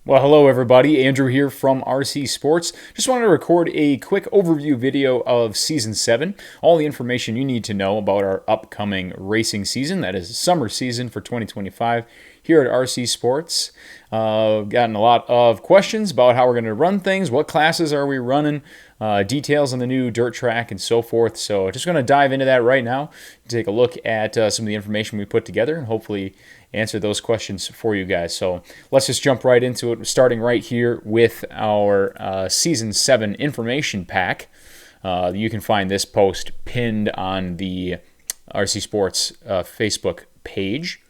Well, hello everybody. Andrew here from RC Sports. Just wanted to record a quick overview video of Season 7. All the information you need to know about our upcoming racing season, that is summer season for 2025 here at RC Sports. Gotten a lot of questions about how we're going to run things, what classes are we running, details on the new dirt track and so forth. So just going to dive into that right now, take a look at some of the information we put together and hopefully answer those questions for you guys. So let's just jump right into it, starting right here with our Season 7 information pack. You can find this post pinned on the RC Sports Facebook page.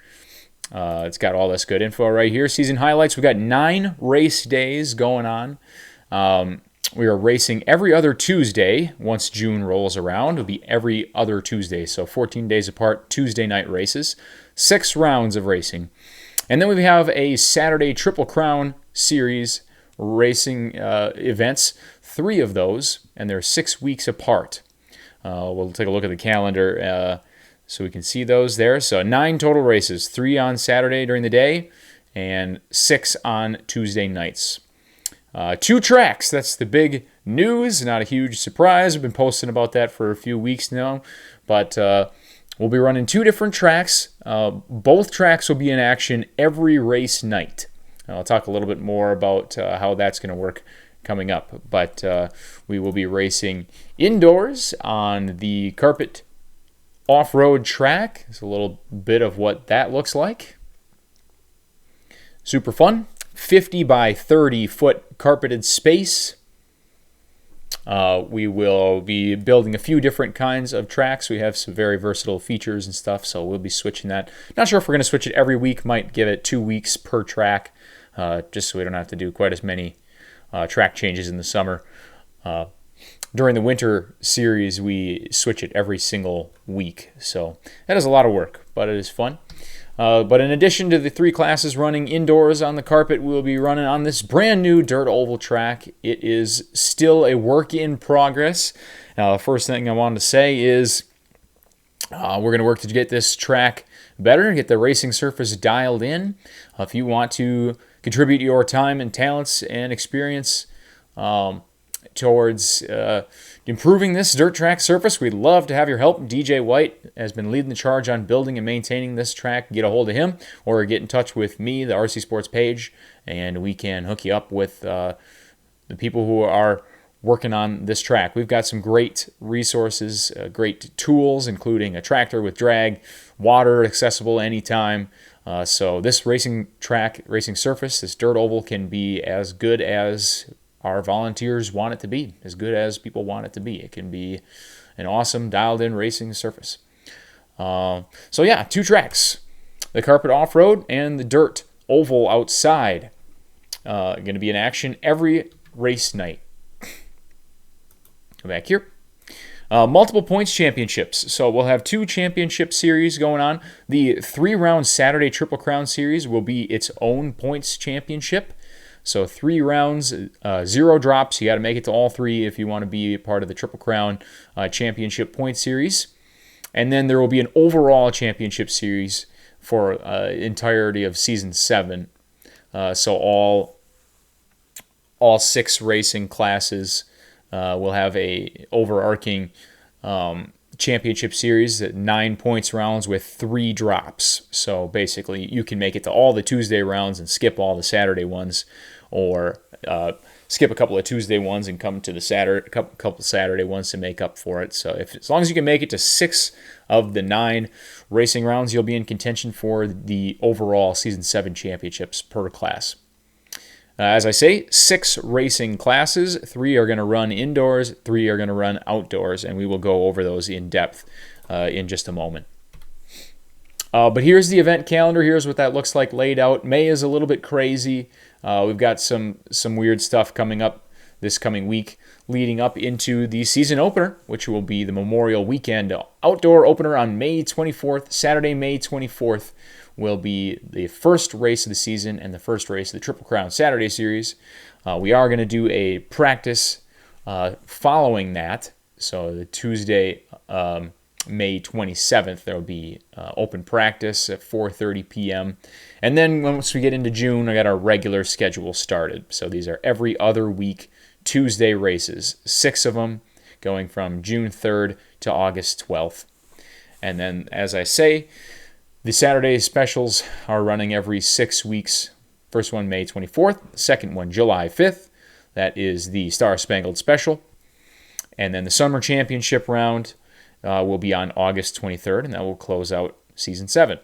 It's got all this good info right here. Season highlights. We've got 9 race days going on. We are racing every other Tuesday once June rolls around. It'll be every other Tuesday, so 14 days apart, Tuesday night races. 6 rounds of racing. And then we have a Saturday Triple Crown Series racing events, 3 of those, and they're 6 weeks apart. We'll take a look at the calendar so we can see those there. So 9 total races, 3 on Saturday during the day, and 6 on Tuesday nights. 2 tracks, that's the big news, not a huge surprise. We've been posting about that for a few weeks now, but we'll be running 2 different tracks. Both tracks will be in action every race night. I'll talk a little bit more about how that's going to work coming up, but we will be racing indoors on the carpet off-road track. It's a little bit of what that looks like. Super fun. 50 by 30 foot carpeted space. We will be building a few different kinds of tracks. We have some very versatile features and stuff, so we'll be switching that. Not sure if we're going to switch it every week. Might give it 2 weeks per track, just so we don't have to do quite as many track changes in the summer. During the winter series, we switch it every single week, so that is a lot of work, but it is fun. But in addition to the 3 classes running indoors on the carpet, we will be running on this brand new dirt oval track. It is still a work in progress. First thing I wanted to say is we're going to work to get this track better, get the racing surface dialed in. If you want to contribute your time and talents and experience towards improving this dirt track surface, we'd love to have your help. DJ White has been leading the charge on building and maintaining this track. Get a hold of him or get in touch with me, the RC Sports page, and we can hook you up with the people who are working on this track. We've got some great resources, great tools, including a tractor with drag, water accessible anytime. So this racing track, racing surface, this dirt oval can be as good as our volunteers want it to be, as good as people want it to be. It can be an awesome dialed-in racing surface. So yeah, 2 tracks, the carpet off-road and the dirt oval outside. Going to be in action every race night. Go back here. Multiple points championships. So we'll have 2 championship series going on. The 3-round Saturday Triple Crown Series will be its own points championship. So 3 rounds, 0 drops. You got to make it to all 3 if you want to be part of the Triple Crown Championship Point Series. And then there will be an overall championship series for entirety of Season 7. So all 6 racing classes will have a overarching championship series at 9 points rounds with 3 drops. So basically, you can make it to all the Tuesday rounds and skip all the Saturday ones, or skip a couple of Tuesday ones and come to the couple Saturday ones to make up for it. So as long as you can make it to 6 of the 9 racing rounds, you'll be in contention for the overall Season 7 championships per class. As I say, 6 racing classes. 3 are going to run indoors, 3 are going to run outdoors, and we will go over those in depth in just a moment. But here's the event calendar. Here's what that looks like laid out. May is a little bit crazy. We've got some weird stuff coming up this coming week, leading up into the season opener, which will be the Memorial Weekend outdoor opener on May 24th. Saturday, May 24th will be the first race of the season and the first race of the Triple Crown Saturday Series. We are going to do a practice following that. So the Tuesday May 27th, there will be open practice at 4:30 p.m. And then once we get into June, I got our regular schedule started. So these are every other week Tuesday races, 6 of them going from June 3rd to August 12th. And then, as I say, the Saturday specials are running every 6 weeks. First one, May 24th. Second one, July 5th. That is the Star Spangled Special. And then the Summer Championship round will be on August 23rd, and that will close out Season 7.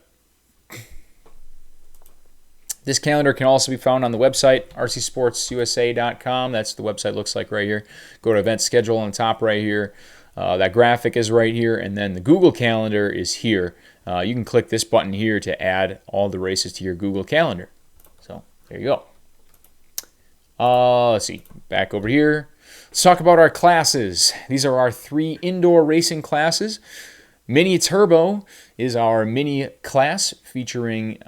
This calendar can also be found on the website, rcsportsusa.com. That's the website looks like right here. Go to event schedule on the top right here. That graphic is right here, and then the Google Calendar is here. You can click this button here to add all the races to your Google Calendar. So there you go. Let's see, back over here. Let's talk about our classes. These are our 3 indoor racing classes. Mini Turbo is our mini class featuring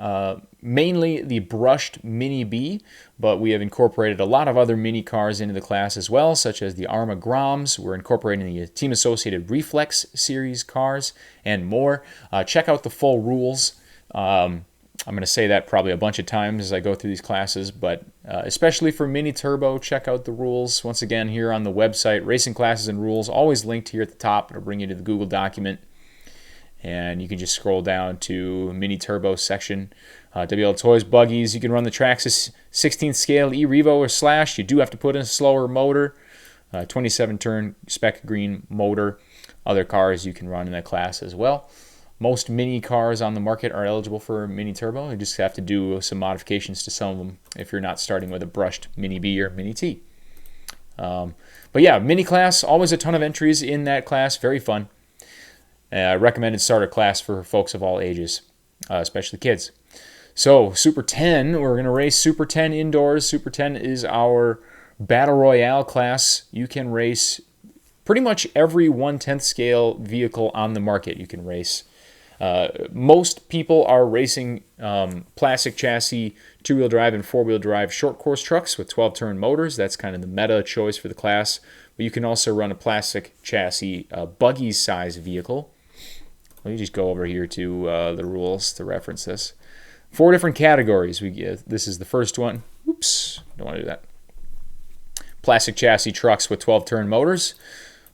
mainly the brushed Mini B, but we have incorporated a lot of other mini cars into the class as well, such as the Arma Groms. We're incorporating the Team Associated Reflex Series cars and more. Check out the full rules. I'm going to say that probably a bunch of times as I go through these classes, but especially for Mini Turbo, check out the rules. Once again, here on the website, Racing Classes and Rules, always linked here at the top. It'll bring you to the Google document, and you can just scroll down to Mini Turbo section. WL Toys Buggies, you can run the Traxxas 16th scale E-Revo or Slash. You do have to put in a slower motor, 27-turn spec green motor. Other cars you can run in that class as well. Most mini cars on the market are eligible for Mini Turbo. You just have to do some modifications to some of them if you're not starting with a brushed Mini B or Mini T. But yeah, mini class, always a ton of entries in that class. Very fun. Recommended starter class for folks of all ages, especially kids. So Super 10, we're going to race Super 10 indoors. Super 10 is our Battle Royale class. You can race pretty much every 1/10 scale vehicle on the market. You can race. Most people are racing plastic chassis, 2-wheel drive and 4-wheel drive short course trucks with 12-turn motors. That's kind of the meta choice for the class. But you can also run a plastic chassis buggy size vehicle. Let me just go over here to the rules to reference this. 4 different categories. This is the first one. Oops, don't want to do that. Plastic chassis trucks with 12-turn motors.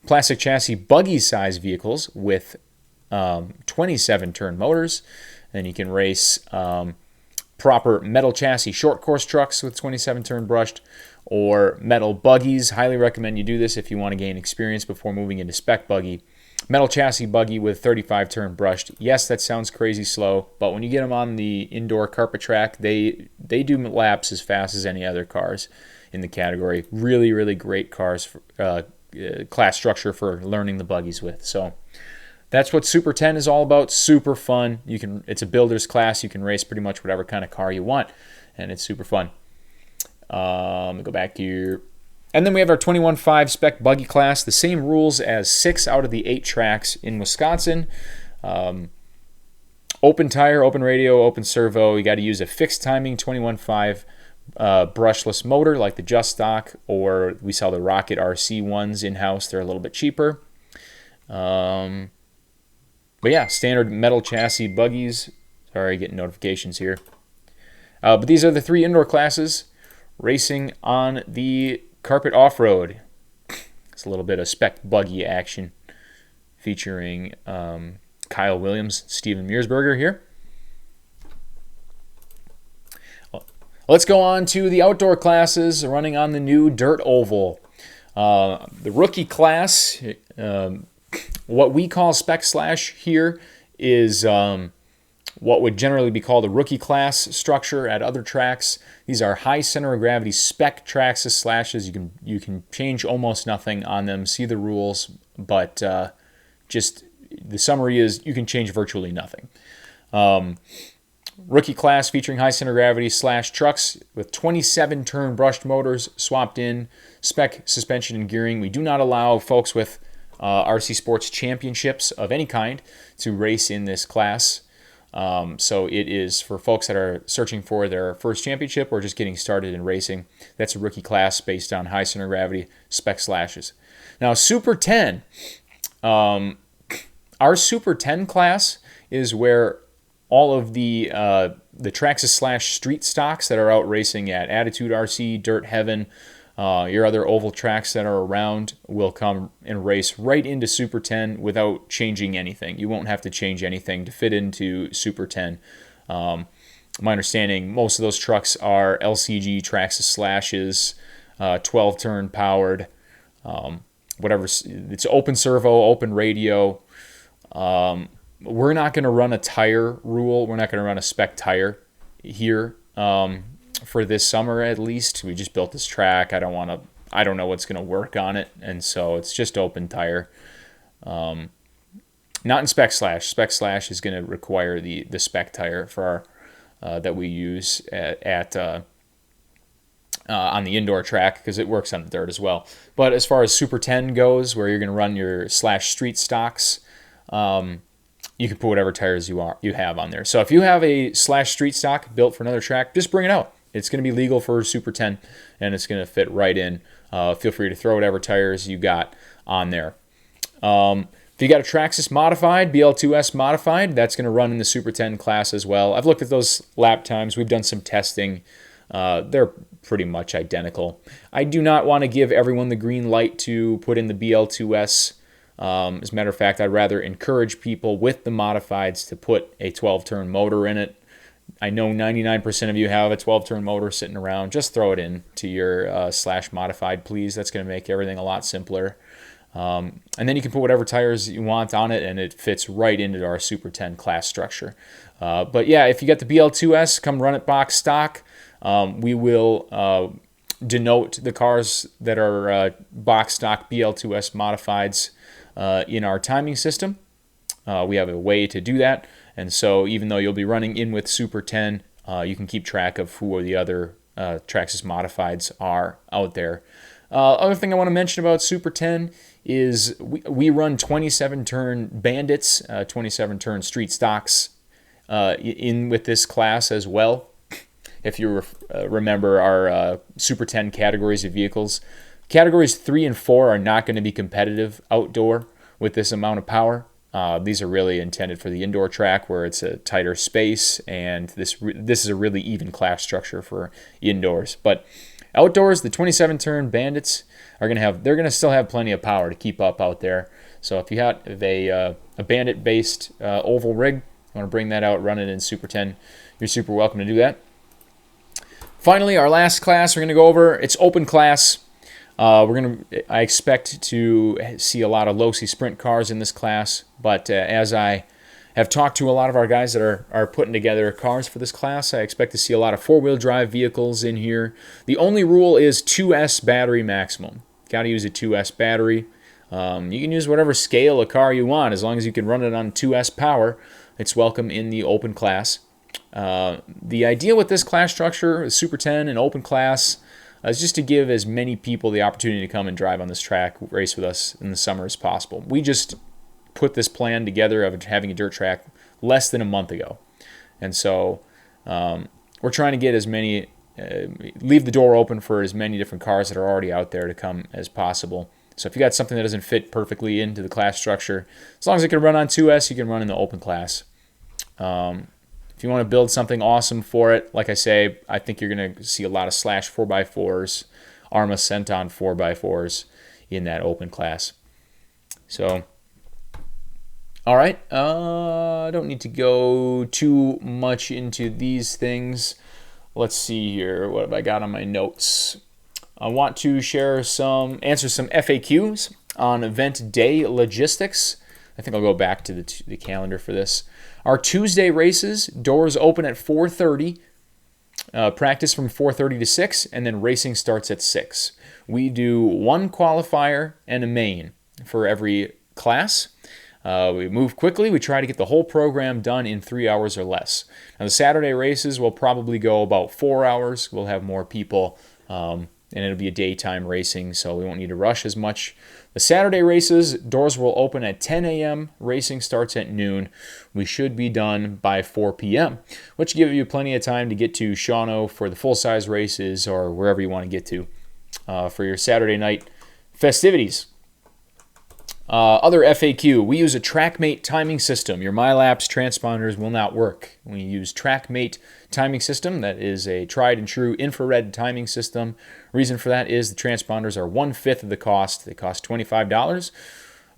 Plastic chassis buggy size vehicles with 27-turn motors. And you can race proper metal chassis short course trucks with 27-turn brushed, or metal buggies. Highly recommend you do this if you want to gain experience before moving into spec buggy. Metal chassis buggy with 35-turn brushed. Yes, that sounds crazy slow, but when you get them on the indoor carpet track, they do laps as fast as any other cars in the category. Really, really great cars, class structure for learning the buggies with. So that's what Super 10 is all about. Super fun. It's a builder's class. You can race pretty much whatever kind of car you want, and it's super fun. Let me go back here. And then we have our 21.5 spec buggy class. The same rules as 6 out of the 8 tracks in Wisconsin. Open tire, open radio, open servo. You got to use a fixed timing 21.5 brushless motor like the Just Stock, or we sell the Rocket RC ones in-house. They're a little bit cheaper. But yeah, standard metal chassis buggies. Sorry, getting notifications here. But these are the 3 indoor classes racing on the carpet off-road. It's a little bit of spec buggy action featuring Kyle Williams, Steven Mearsberger here. Let's go on to the outdoor classes running on the new dirt oval. The rookie class, what we call Spec Slash here, is what would generally be called a rookie class structure at other tracks. These are high center of gravity spec Traxxas Slashes. You can change almost nothing on them. See the rules, but just the summary is you can change virtually nothing. Rookie class featuring high center of gravity slash trucks with 27-turn brushed motors swapped in, spec suspension and gearing. We do not allow folks with RC Sports championships of any kind to race in this class. So it is for folks that are searching for their first championship or just getting started in racing. That's a rookie class based on high center of gravity spec slashes. Now, Super 10, Our Super 10 class is where all of the Traxxas Slash street stocks that are out racing at Attitude RC, Dirt Heaven, your other oval tracks that are around will come and race right into Super 10 without changing anything. You won't have to change anything to fit into Super 10. My understanding, most of those trucks are LCG Traxxas Slashes, 12-turn powered, whatever. It's open servo, open radio. We're not going to run a tire rule. We're not going to run a spec tire here for this summer at least. We just built this track. I don't know what's going to work on it, and so it's just open tire. Not in spec slash. Spec slash is going to require the spec tire for our that we use on the indoor track because it works on the dirt as well. But as far as Super 10 goes, where you're going to run your slash street stocks, you can put whatever tires you have on there. So if you have a slash street stock built for another track, just bring it out. It's going to be legal for Super 10, and it's going to fit right in. Feel free to throw whatever tires you got on there. If you got a Traxxas modified, BL2S modified, that's going to run in the Super 10 class as well. I've looked at those lap times. We've done some testing. They're pretty much identical. I do not want to give everyone the green light to put in the BL2S. As a matter of fact, I'd rather encourage people with the modifieds to put a 12-turn motor in it. I know 99% of you have a 12-turn motor sitting around. Just throw it in to your slash modified, please. That's going to make everything a lot simpler. And then you can put whatever tires you want on it, and it fits right into our Super 10 class structure. But yeah, if you got the BL2S, come run it box stock. We will denote the cars that are box stock BL2S modifieds in our timing system. We have a way to do that. And so even though you'll be running in with Super 10, you can keep track of who the other Traxxas modifieds are out there. Other thing I want to mention about Super 10 is we run 27-turn Bandits, 27-turn street stocks in with this class as well. If you remember our Super 10 categories of vehicles, categories 3 and 4 are not going to be competitive outdoor with this amount of power. These are really intended for the indoor track where it's a tighter space, and this is a really even class structure for indoors. But outdoors, the 27-turn Bandits they're going to still have plenty of power to keep up out there. So if you have a Bandit-based oval rig, you want to bring that out, run it in Super 10, you're super welcome to do that. Finally, our last class we're going to go over, it's open class. I expect to see a lot of Losi Sprint cars in this class, but as I have talked to a lot of our guys that are putting together cars for this class, I expect to see a lot of four-wheel drive vehicles in here. The only rule is 2S battery maximum. Got to use a 2S battery. You can use whatever scale of car you want as long as you can run it on 2S power. It's welcome in the open class. The idea with this class structure, Super 10 and open class, is just to give as many people the opportunity to come and drive on this track, race with us in the summer as possible. We just put this plan together of having a dirt track less than a month ago. And so we're trying to get as many, leave the door open for as many different cars that are already out there to come as possible. So if you got something that doesn't fit perfectly into the class structure, as long as it can run on 2S, you can run in the open class. If you want to build something awesome for it, like I say, I think you're going to see a lot of Slash 4x4s, Arrma Senton 4x4s in that open class. So, all right. I don't need to go too much into these things. Let's see here. What have I got on my notes? I want to answer some FAQs on event day logistics. I think I'll go back to the calendar for this. Our Tuesday races, doors open at 4:30, practice from 4:30 to 6, and then racing starts at 6. We do one qualifier and a main for every class. We move quickly. We try to get the whole program done in 3 hours or less. Now, the Saturday races will probably go about 4 hours. We'll have more people, and it'll be a daytime racing, so we won't need to rush as much. The Saturday races, doors will open at 10 a.m. Racing starts at noon. We should be done by 4 p.m., which gives you plenty of time to get to Shawano for the full-size races or wherever you want to get to for your Saturday night festivities. Other FAQ, we use a TrackMate timing system. Your MyLapse transponders will not work. We use TrackMate timing system. That is a tried and true infrared timing system. Reason for that is the transponders are 1/5 of the cost. They cost $25.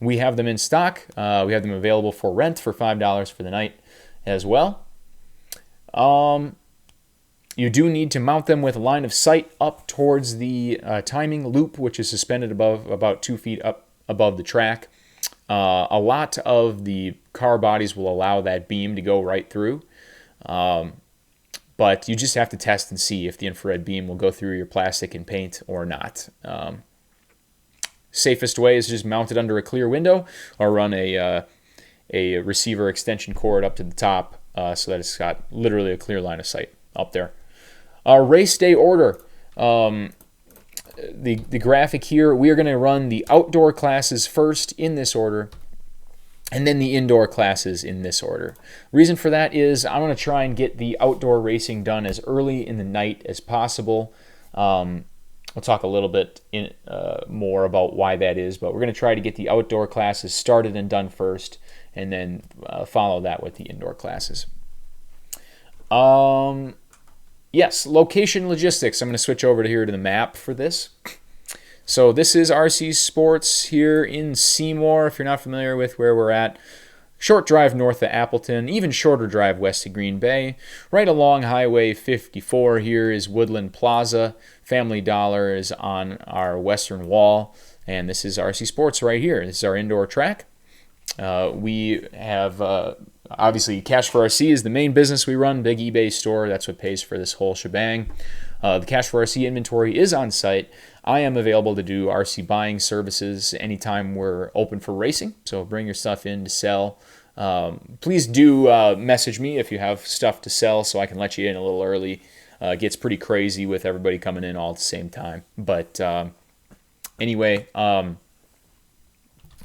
We have them in stock. We have them available for rent for $5 for the night as well. You do need to mount them with line of sight up towards the timing loop, which is suspended above about 2 feet up above the track. A lot of the car bodies will allow that beam to go right through, but you just have to test and see if the infrared beam will go through your plastic and paint or not. Safest way is just mount it under a clear window or run a receiver extension cord up to the top so that it's got literally a clear line of sight up there. Race day order. The graphic here, we are going to run the outdoor classes first in this order, and then the indoor classes in this order. Reason for that is I want to try and get the outdoor racing done as early in the night as possible. We'll talk a little bit more about why that is, but we're going to try to get the outdoor classes started and done first, and then follow that with the indoor classes. Yes, location logistics. I'm going to switch over here to the map for this. So this is RC Sports here in Seymour, if you're not familiar with where we're at. Short drive north of Appleton, even shorter drive west of Green Bay. Right along Highway 54 here is Woodland Plaza. Family Dollar is on our western wall. And this is RC Sports right here. This is our indoor track. We have, obviously, Cash for RC is the main business we run. Big eBay store. That's what pays for this whole shebang. The Cash for RC inventory is on site. I am available to do RC buying services anytime we're open for racing. So bring your stuff in to sell. Please do message me if you have stuff to sell so I can let you in a little early. It gets pretty crazy with everybody coming in all at the same time. But anyway, I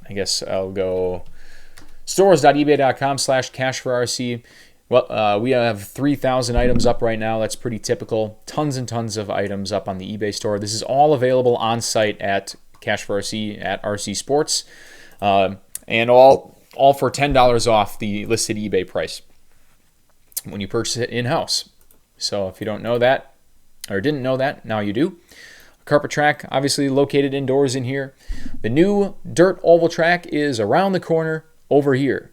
guess I'll go stores.ebay.com/cash4rc. Well, we have 3,000 items up right now. That's pretty typical. Tons and tons of items up on the eBay store. This is all available on site at Cash for RC at RC Sports, and all for $10 off the listed eBay price when you purchase it in-house. So if you don't know that or didn't know that, now you do. Carpet track, obviously located indoors in here. The new dirt oval track is around the corner over here.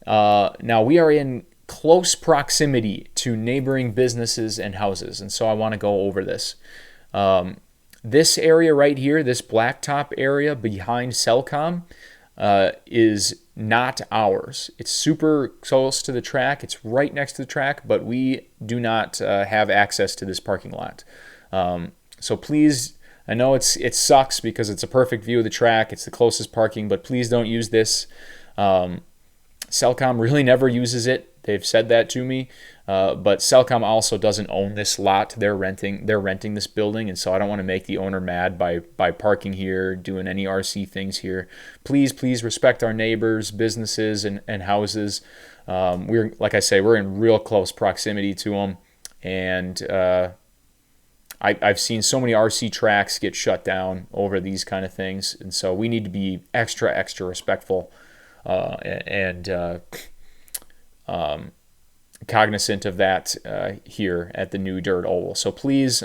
Now we are in close proximity to neighboring businesses and houses, and so I want to go over this. This area right here, this blacktop area behind Cellcom, is not ours. It's super close to the track. It's right next to the track, but we do not have access to this parking lot. So please, I know it sucks because it's a perfect view of the track. It's the closest parking, but please don't use this. Cellcom really never uses it. They've said that to me, but Cellcom also doesn't own this lot. They're renting this building, and so I don't want to make the owner mad by parking here, doing any RC things here. Please respect our neighbors, businesses, and houses. We're, like I say, we're in real close proximity to them, and I've seen so many RC tracks get shut down over these kind of things, and so we need to be extra respectful and cognizant of that here at the new dirt oval. So please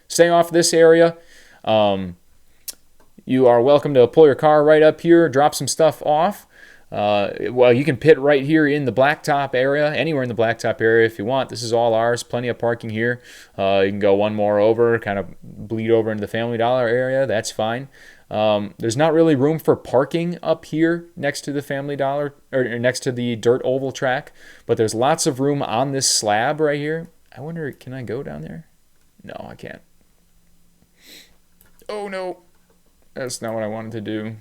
stay off this area. You are welcome to pull your car right up here, drop some stuff off. Well, you can pit right here in the blacktop area, anywhere in the blacktop area if you want. This is all ours, plenty of parking here. You can go one more over, kind of bleed over into the Family Dollar area. That's fine. There's not really room for parking up here next to the Family Dollar, or next to the dirt oval track, but there's lots of room on this slab right here. I wonder, can I go down there? No, I can't. Oh no, that's not what I wanted to do.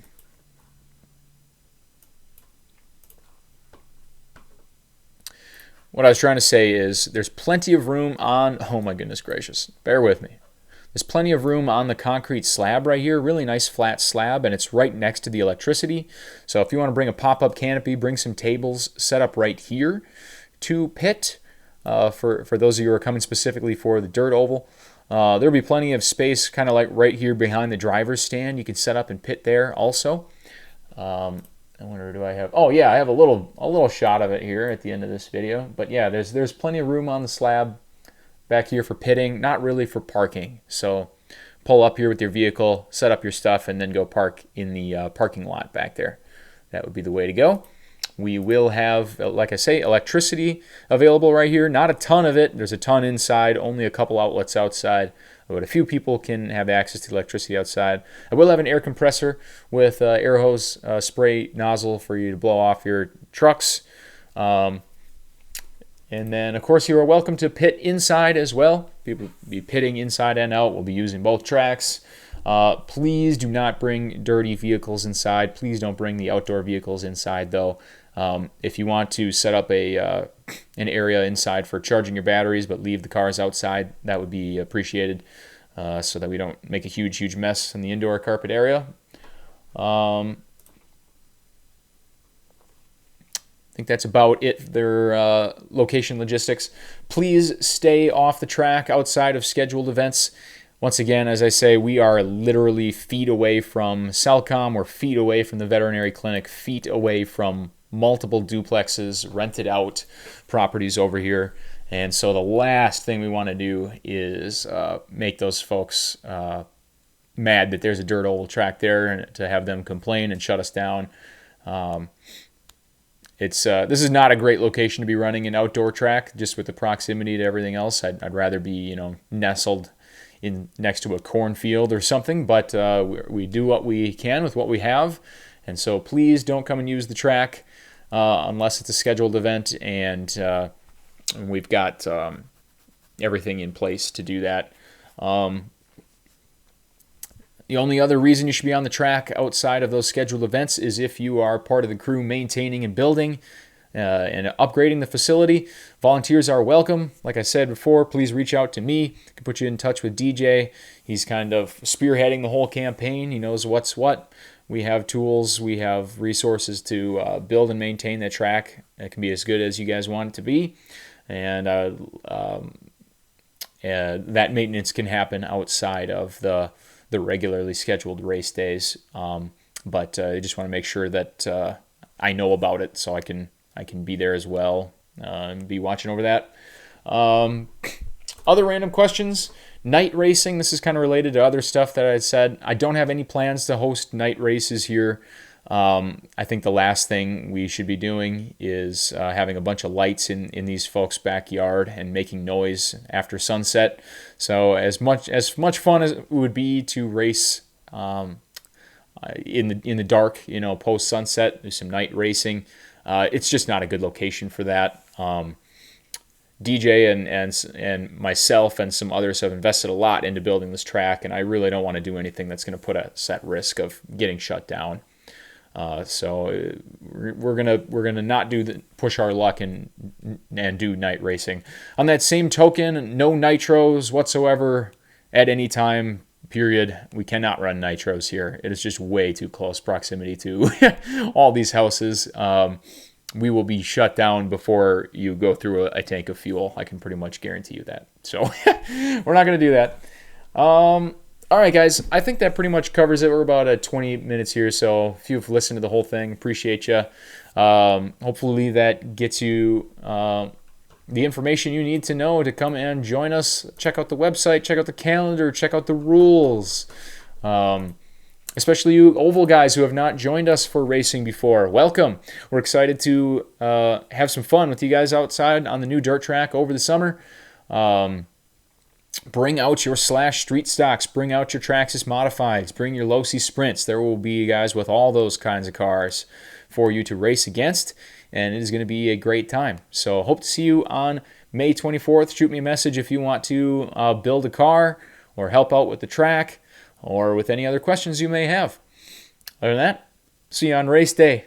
What I was trying to say is there's plenty of room on, oh my goodness gracious, bear with me. There's plenty of room on the concrete slab right here, really nice flat slab, and it's right next to the electricity. So if you want to bring a pop-up canopy, bring some tables set up right here to pit, for those of you who are coming specifically for the dirt oval. There'll be plenty of space kind of like right here behind the driver's stand. You can set up and pit there also. I wonder, do I have? Oh yeah, I have a little shot of it here at the end of this video. But yeah, there's plenty of room on the slab back here for pitting, not really for parking. So pull up here with your vehicle, set up your stuff, and then go park in the parking lot back there. That would be the way to go. We will have, like I say, electricity available right here. Not a ton of it. There's a ton inside, only a couple outlets outside. But a few people can have access to electricity outside. I will have an air compressor with air hose spray nozzle for you to blow off your trucks. And then, of course, you are welcome to pit inside as well. People will be pitting inside and out. We'll be using both tracks. Please do not bring dirty vehicles inside. Please don't bring the outdoor vehicles inside, though. If you want to set up an area inside for charging your batteries, but leave the cars outside, that would be appreciated, so that we don't make a huge mess in the indoor carpet area. I think that's about it. Their location logistics. Please stay off the track outside of scheduled events. Once again, as I say, we are literally feet away from Salcom. We're feet away from the veterinary clinic, feet away from multiple duplexes, rented out properties over here. And so the last thing we want to do is make those folks mad that there's a dirt oval track there, and to have them complain and shut us down. This is not a great location to be running an outdoor track, just with the proximity to everything else. I'd rather be nestled in next to a cornfield or something, but we do what we can with what we have. And so please don't come and use the track unless it's a scheduled event, and we've got everything in place to do that. The only other reason you should be on the track outside of those scheduled events is if you are part of the crew maintaining and building and upgrading the facility. Volunteers are welcome. Like I said before, please reach out to me. I can put you in touch with DJ. He's kind of spearheading the whole campaign. He knows what's what. We have tools, we have resources to build and maintain that track. It can be as good as you guys want it to be. And that maintenance can happen outside of the regularly scheduled race days. But I just want to make sure that I know about it, so I can be there as well and be watching over that. Other random questions. Night racing. This is kind of related to other stuff that I said. I don't have any plans to host night races here. I think the last thing we should be doing is having a bunch of lights in these folks' backyard and making noise after sunset. So as much fun as it would be to race in the dark, post sunset, do some night racing. It's just not a good location for that. DJ and myself and some others have invested a lot into building this track, and I really don't want to do anything that's going to put us at risk of getting shut down. So we're gonna not push our luck and do night racing. On that same token, no nitros whatsoever at any time. Period. We cannot run nitros here. It is just way too close proximity to all these houses. We will be shut down before you go through a tank of fuel. I can pretty much guarantee you that. So we're not going to do that. All right, guys. I think that pretty much covers it. We're about at 20 minutes here, so if you've listened to the whole thing, appreciate you. Hopefully that gets you the information you need to know to come and join us. Check out the website, check out the calendar, check out the rules. Especially you oval guys who have not joined us for racing before. Welcome. We're excited to have some fun with you guys outside on the new dirt track over the summer. Bring out your Slash Street Stocks. Bring out your Traxxas Modifieds. Bring your Losi Sprints. There will be guys with all those kinds of cars for you to race against, and it is going to be a great time. So hope to see you on May 24th. Shoot me a message if you want to build a car or help out with the track, or with any other questions you may have. Other than that, see you on race day.